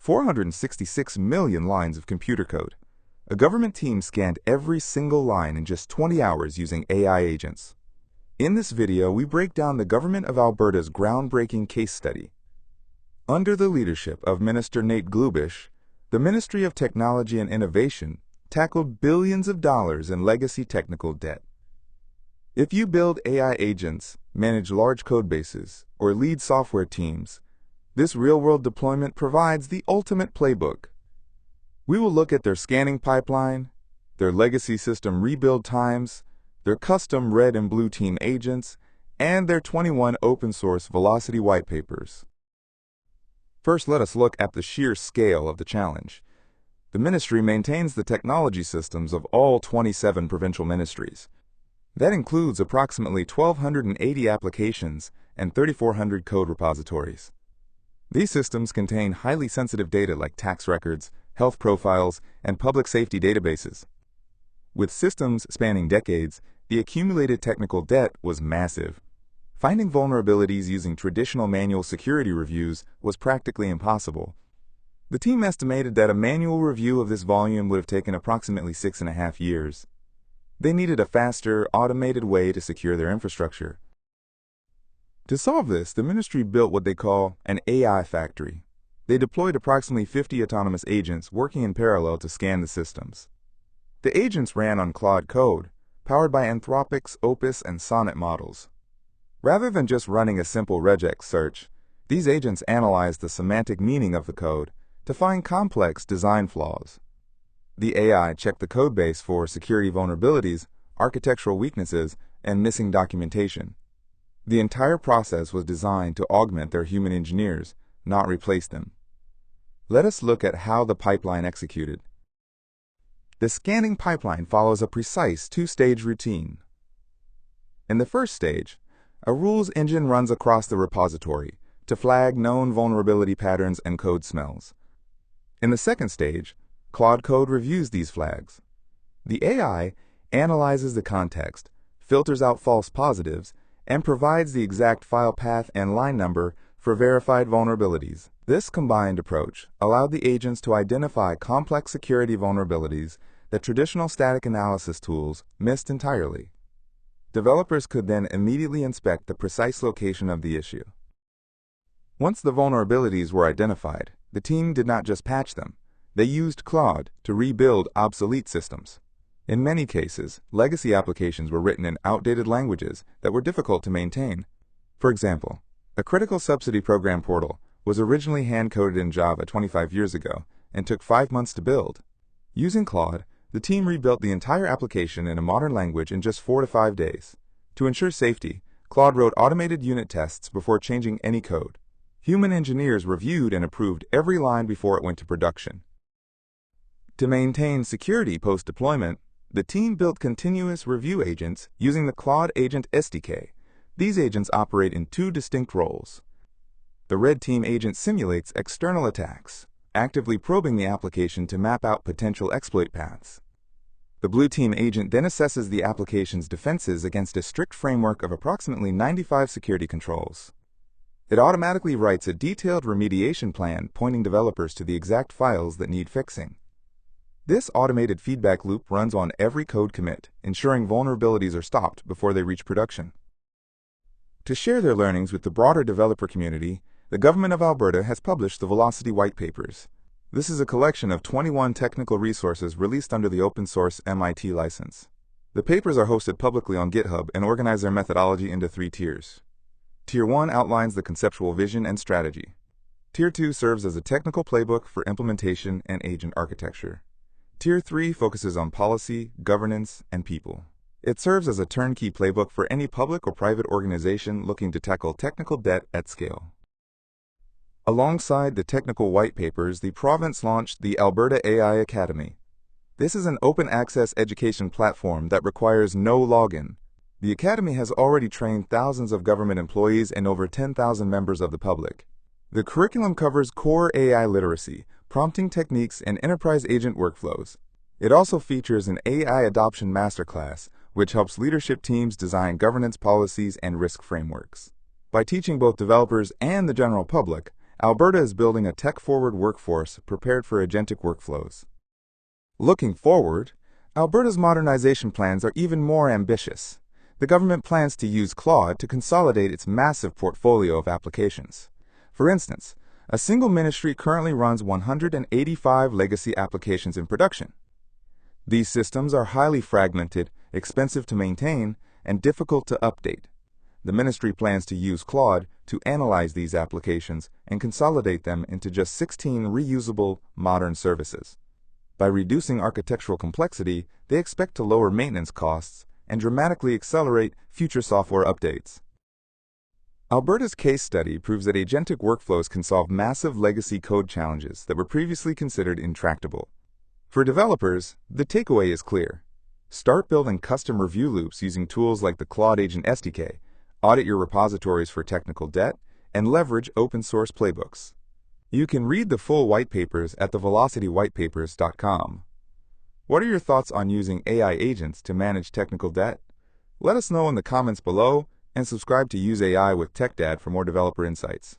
466 million lines of computer code. A government team scanned every single line in just 20 hours using AI agents. In this video, we break down the Government of Alberta's groundbreaking case study. Under the leadership of Minister Nate Glubish, the Ministry of Technology and Innovation tackled billions of dollars in legacy technical debt. If you build AI agents, manage large code bases, or lead software teams, this real-world deployment provides the ultimate playbook. We will look at their scanning pipeline, their legacy system rebuild times, their custom red and blue team agents, and their 21 open-source Velocity white papers. First, let us look at the sheer scale of the challenge. The ministry maintains the technology systems of all 27 provincial ministries. That includes approximately 1,280 applications and 3,400 code repositories. These systems contain highly sensitive data like tax records, health profiles, and public safety databases. With systems spanning decades, the accumulated technical debt was massive. Finding vulnerabilities using traditional manual security reviews was practically impossible. The team estimated that a manual review of this volume would have taken approximately 6.5 years. They needed a faster, automated way to secure their infrastructure. To solve this, the ministry built what they call an AI factory. They deployed approximately 50 autonomous agents working in parallel to scan the systems. The agents ran on Claude code, powered by Anthropic's Opus and Sonnet models. Rather than just running a simple regex search, these agents analyzed the semantic meaning of the code to find complex design flaws. The AI checked the codebase for security vulnerabilities, architectural weaknesses, and missing documentation. The entire process was designed to augment their human engineers, not replace them. Let us look at how the pipeline executed. The scanning pipeline follows a precise two-stage routine. In the first stage, a rules engine runs across the repository to flag known vulnerability patterns and code smells. In the second stage, Claude Code reviews these flags. The AI analyzes the context, filters out false positives, and provides the exact file path and line number for verified vulnerabilities. This combined approach allowed the agents to identify complex security vulnerabilities that traditional static analysis tools missed entirely. Developers could then immediately inspect the precise location of the issue. Once the vulnerabilities were identified, the team did not just patch them. They used Claude to rebuild obsolete systems. In many cases, legacy applications were written in outdated languages that were difficult to maintain. For example, a critical subsidy program portal was originally hand-coded in Java 25 years ago and took 5 months to build. Using Claude, the team rebuilt the entire application in a modern language in just 4 to 5 days. To ensure safety, Claude wrote automated unit tests before changing any code. Human engineers reviewed and approved every line before it went to production. To maintain security post-deployment, the team built continuous review agents using the Claude Agent SDK. These agents operate in 2 distinct roles. The Red Team agent simulates external attacks, actively probing the application to map out potential exploit paths. The Blue Team agent then assesses the application's defenses against a strict framework of approximately 95 security controls. It automatically writes a detailed remediation plan pointing developers to the exact files that need fixing. This automated feedback loop runs on every code commit, ensuring vulnerabilities are stopped before they reach production. To share their learnings with the broader developer community, the Government of Alberta has published the Velocity white papers. This is a collection of 21 technical resources released under the open-source MIT license. The papers are hosted publicly on GitHub and organize their methodology into 3 tiers. Tier 1 outlines the conceptual vision and strategy. Tier 2 serves as a technical playbook for implementation and agent architecture. Tier 3 focuses on policy, governance, and people. It serves as a turnkey playbook for any public or private organization looking to tackle technical debt at scale. Alongside the technical white papers, the province launched the Alberta AI Academy. This is an open-access education platform that requires no login. The Academy has already trained thousands of government employees and over 10,000 members of the public. The curriculum covers core AI literacy, prompting techniques, and enterprise agent workflows. It also features an AI adoption masterclass, which helps leadership teams design governance policies and risk frameworks. By teaching both developers and the general public, Alberta is building a tech-forward workforce prepared for agentic workflows. Looking forward, Alberta's modernization plans are even more ambitious. The government plans to use Claude to consolidate its massive portfolio of applications. For instance, a single ministry currently runs 185 legacy applications in production. These systems are highly fragmented, expensive to maintain, and difficult to update. The ministry plans to use Claude to analyze these applications and consolidate them into just 16 reusable, modern services. By reducing architectural complexity, they expect to lower maintenance costs and dramatically accelerate future software updates. Alberta's case study proves that agentic workflows can solve massive legacy code challenges that were previously considered intractable. For developers, the takeaway is clear. Start building custom review loops using tools like the Claude Agent SDK, audit your repositories for technical debt, and leverage open-source playbooks. You can read the full white papers at thevelocitywhitepapers.com. What are your thoughts on using AI agents to manage technical debt? Let us know in the comments below, and subscribe to Use AI with TechDad for more developer insights.